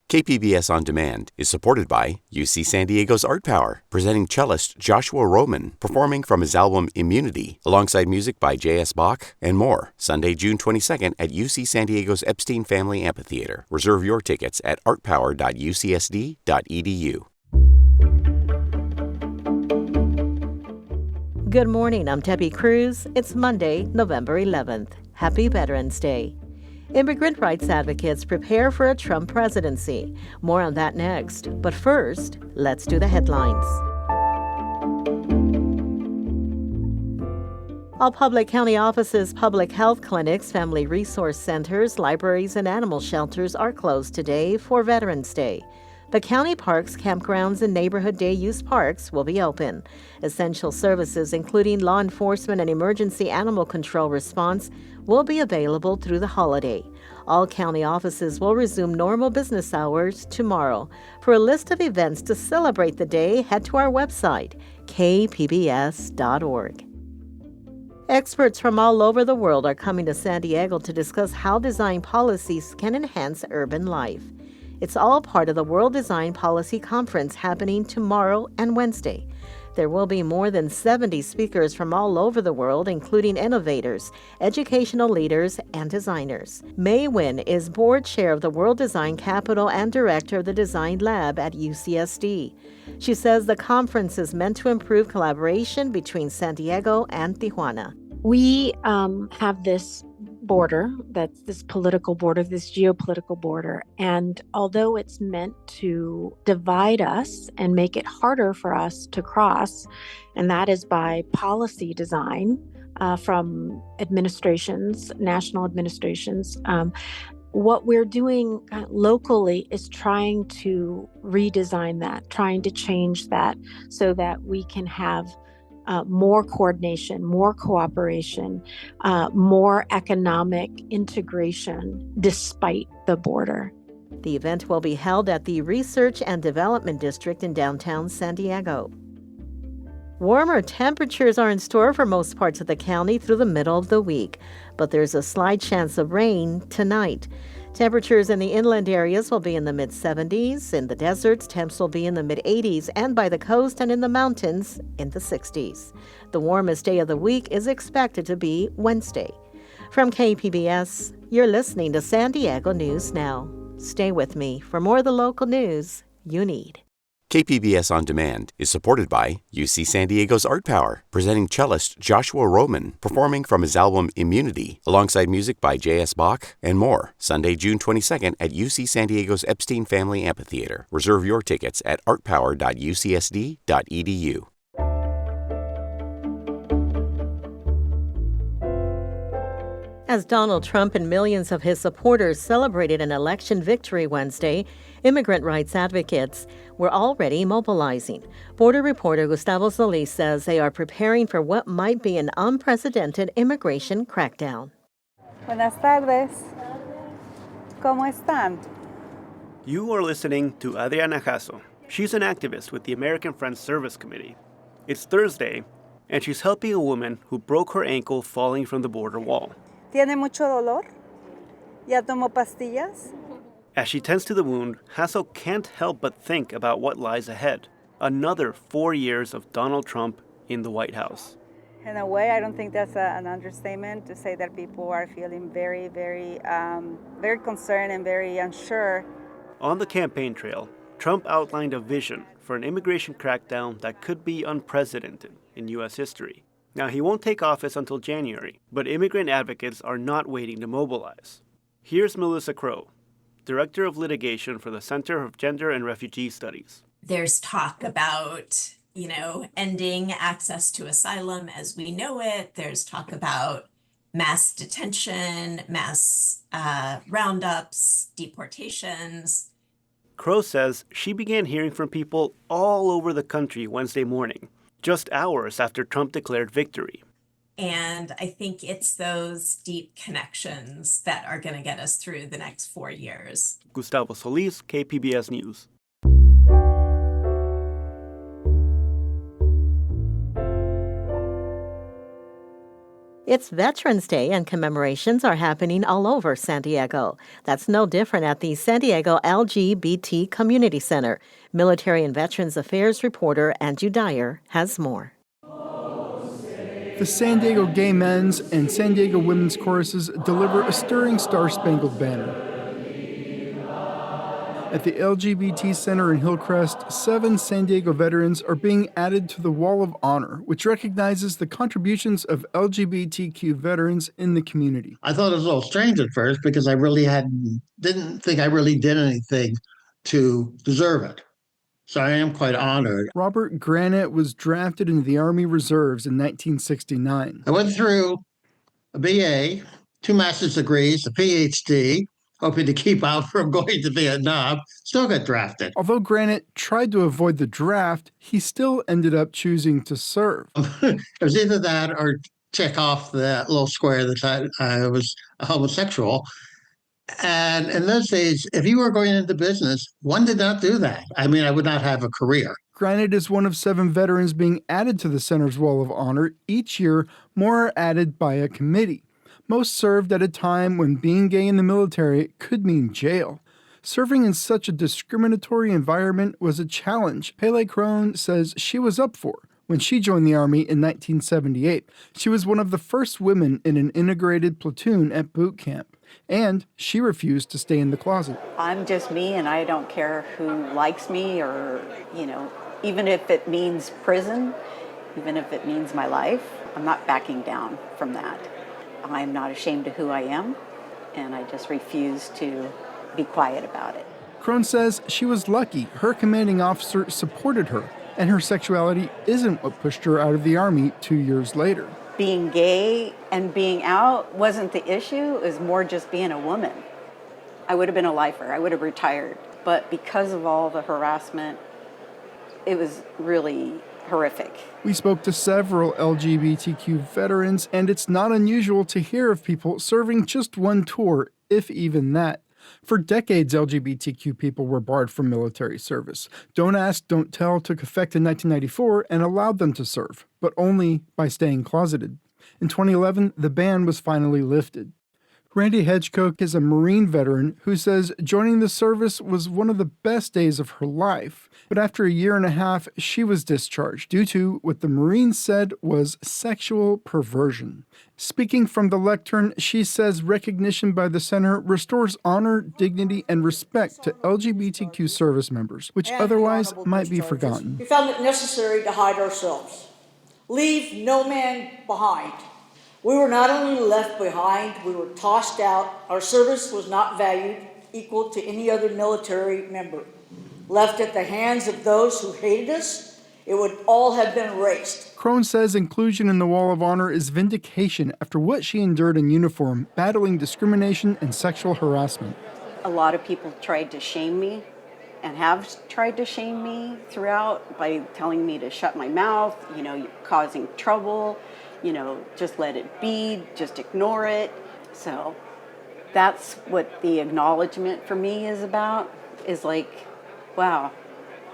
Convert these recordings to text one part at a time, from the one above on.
KPBS On Demand is supported by UC San Diego's Art Power, presenting cellist Joshua Roman, performing from his album Immunity, alongside music by J.S. Bach and more, Sunday, June 22nd at UC San Diego's Epstein Family Amphitheater. Reserve your tickets at artpower.ucsd.edu. Good morning, I'm Debbie Cruz. It's Monday, November 11th. Happy Veterans Day. Immigrant rights advocates prepare for a Trump presidency. More on that next. But first, let's do the headlines. All public county offices, public health clinics, family resource centers, libraries, and animal shelters are closed today for Veterans Day. But county parks, campgrounds, and neighborhood day use parks will be open. Essential services, including law enforcement and emergency animal control response, will be available through the holiday. All county offices will resume normal business hours tomorrow. For a list of events to celebrate the day, head to our website, kpbs.org. Experts from all over the world are coming to San Diego to discuss how design policies can enhance urban life. It's all part of the World Design Policy Conference happening tomorrow and Wednesday. There will be more than 70 speakers from all over the world, including innovators, educational leaders, and designers. May Wynn is board chair of the World Design Capital and director of the Design Lab at UCSD. She says the conference is meant to improve collaboration between San Diego and Tijuana. We have this border, that's this political border, this geopolitical border. And although it's meant to divide us and make it harder for us to cross, and that is by policy design from administrations, national administrations, what we're doing locally is trying to redesign that, trying to change that so that we can have more coordination, more cooperation, more economic integration despite the border. The event will be held at the Research and Development District in downtown San Diego. Warmer temperatures are in store for most parts of the county through the middle of the week, but there's a slight chance of rain tonight. Temperatures in the inland areas will be in the mid-70s. In the deserts, temps will be in the mid-80s, and by the coast and in the mountains, in the 60s. The warmest day of the week is expected to be Wednesday. From KPBS, you're listening to San Diego News Now. Stay with me for more of the local news you need. KPBS On Demand is supported by UC San Diego's Art Power, presenting cellist Joshua Roman, performing from his album Immunity, alongside music by J.S. Bach and more, Sunday, June 22nd at UC San Diego's Epstein Family Amphitheater. Reserve your tickets at artpower.ucsd.edu. As Donald Trump and millions of his supporters celebrated an election victory Wednesday, immigrant rights advocates were already mobilizing. Border reporter Gustavo Solis says they are preparing for what might be an unprecedented immigration crackdown. Buenas tardes. ¿Cómo están? You are listening to Adriana Jasso. She's an activist with the American Friends Service Committee. It's Thursday, and she's helping a woman who broke her ankle falling from the border wall. ¿Tiene mucho dolor? ¿Ya tomó pastillas? As she tends to the wound, Hasso can't help but think about what lies ahead. Another 4 years of Donald Trump in the White House. In a way, I don't think that's an understatement to say that people are feeling very, very concerned and very unsure. On the campaign trail, Trump outlined a vision for an immigration crackdown that could be unprecedented in U.S. history. Now, he won't take office until January, but immigrant advocates are not waiting to mobilize. Here's Melissa Crow, Director of Litigation for the Center for Gender and Refugee Studies. There's talk about, ending access to asylum as we know it. There's talk about mass detention, mass roundups, deportations. Crow says she began hearing from people all over the country Wednesday morning, just hours after Trump declared victory. And I think it's those deep connections that are going to get us through the next 4 years. Gustavo Solis, KPBS News. It's Veterans Day, and commemorations are happening all over San Diego. That's no different at the San Diego LGBT Community Center. Military and Veterans Affairs reporter Andrew Dyer has more. The San Diego Gay Men's and San Diego Women's Choruses deliver a stirring Star-Spangled Banner. At the LGBT Center in Hillcrest, 7 San Diego veterans are being added to the Wall of Honor, which recognizes the contributions of LGBTQ veterans in the community. I thought it was a little strange at first because I really didn't think I really did anything to deserve it. So I am quite honored. Robert Granite was drafted into the Army Reserves in 1969. I went through a BA, 2 master's degrees, a PhD, hoping to keep out from going to Vietnam, still got drafted. Although Granite tried to avoid the draft, he still ended up choosing to serve. It was either that or check off that little square that I was a homosexual. And in those days, if you were going into business, one did not do that. I mean, I would not have a career. Granite is one of 7 veterans being added to the center's Wall of Honor. Each year, more are added by a committee. Most served at a time when being gay in the military could mean jail. Serving in such a discriminatory environment was a challenge Pele Crone says she was up for when she joined the Army in 1978. She was one of the first women in an integrated platoon at boot camp, and she refused to stay in the closet. I'm just me, and I don't care who likes me or, even if it means prison, even if it means my life, I'm not backing down from that. I'm not ashamed of who I am, and I just refuse to be quiet about it. Crone says she was lucky her commanding officer supported her, and her sexuality isn't what pushed her out of the Army 2 years later. Being gay and being out wasn't the issue, it was more just being a woman. I would have been a lifer, I would have retired, but because of all the harassment, it was really horrific. We spoke to several LGBTQ veterans, and it's not unusual to hear of people serving just one tour, if even that. For decades, LGBTQ people were barred from military service. Don't Ask, Don't Tell took effect in 1994 and allowed them to serve, but only by staying closeted. In 2011, the ban was finally lifted. Randy Hedgecock is a Marine veteran who says joining the service was one of the best days of her life. But after a year and a half, she was discharged due to what the Marines said was sexual perversion. Speaking from the lectern, she says recognition by the center restores honor, dignity, and respect to LGBTQ service members, which otherwise might be forgotten. We found it necessary to hide ourselves. Leave no man behind. We were not only left behind, we were tossed out. Our service was not valued equal to any other military member. Left at the hands of those who hated us, it would all have been erased. Crone says inclusion in the Wall of Honor is vindication after what she endured in uniform, battling discrimination and sexual harassment. A lot of people tried to shame me and have tried to shame me throughout by telling me to shut my mouth, you're causing trouble. Just let it be, just ignore it. So that's what the acknowledgement for me is about, is like, wow,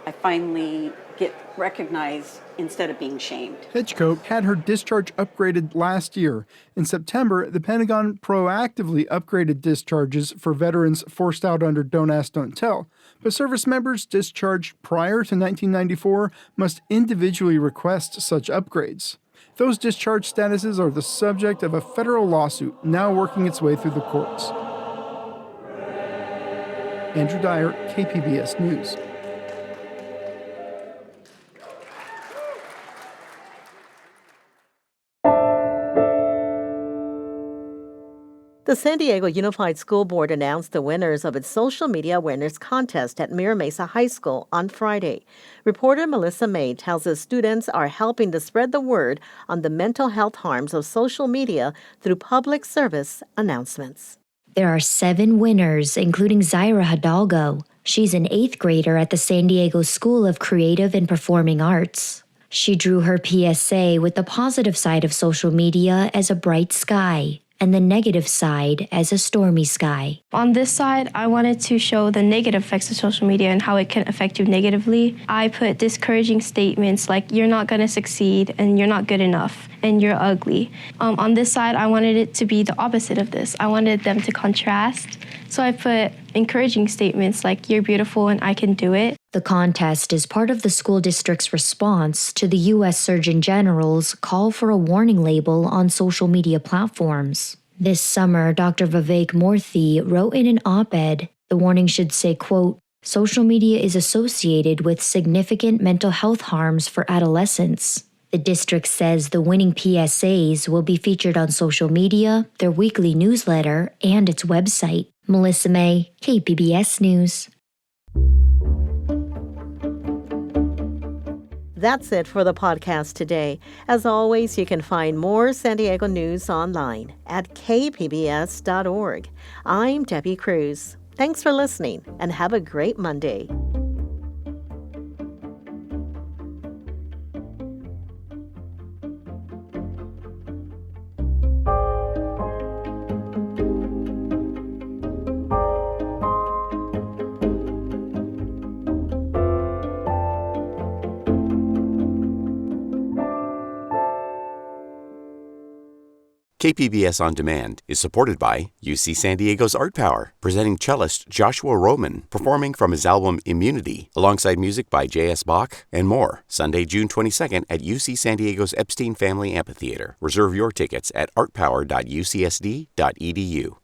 I finally get recognized instead of being shamed. Hedgecock had her discharge upgraded last year. In September, the Pentagon proactively upgraded discharges for veterans forced out under Don't Ask, Don't Tell. But service members discharged prior to 1994 must individually request such upgrades. Those discharge statuses are the subject of a federal lawsuit now working its way through the courts. Andrew Dyer, KPBS News. The San Diego Unified School Board announced the winners of its social media awareness contest at Mira Mesa High School on Friday. Reporter Melissa May tells us students are helping to spread the word on the mental health harms of social media through public service announcements. There are 7 winners, including Zaira Hidalgo. She's an 8th grader at the San Diego School of Creative and Performing Arts. She drew her PSA with the positive side of social media as a bright sky. and the negative side as a stormy sky. On this side, I wanted to show the negative effects of social media and how it can affect you negatively. I put discouraging statements like you're not going to succeed and you're not good enough and you're ugly. On this side, I wanted it to be the opposite of this. I wanted them to contrast. So I put encouraging statements like you're beautiful and I can do it. The contest is part of the school district's response to the U.S. Surgeon General's call for a warning label on social media platforms. This summer, Dr. Vivek Murthy wrote in an op-ed, the warning should say, quote, social media is associated with significant mental health harms for adolescents. The district says the winning PSAs will be featured on social media, their weekly newsletter, and its website. Melissa May, KPBS News. That's it for the podcast today. As always, you can find more San Diego news online at kpbs.org. I'm Debbie Cruz. Thanks for listening and have a great Monday. KPBS On Demand is supported by UC San Diego's Art Power, presenting cellist Joshua Roman, performing from his album Immunity, alongside music by J.S. Bach and more, Sunday, June 22nd at UC San Diego's Epstein Family Amphitheater. Reserve your tickets at artpower.ucsd.edu.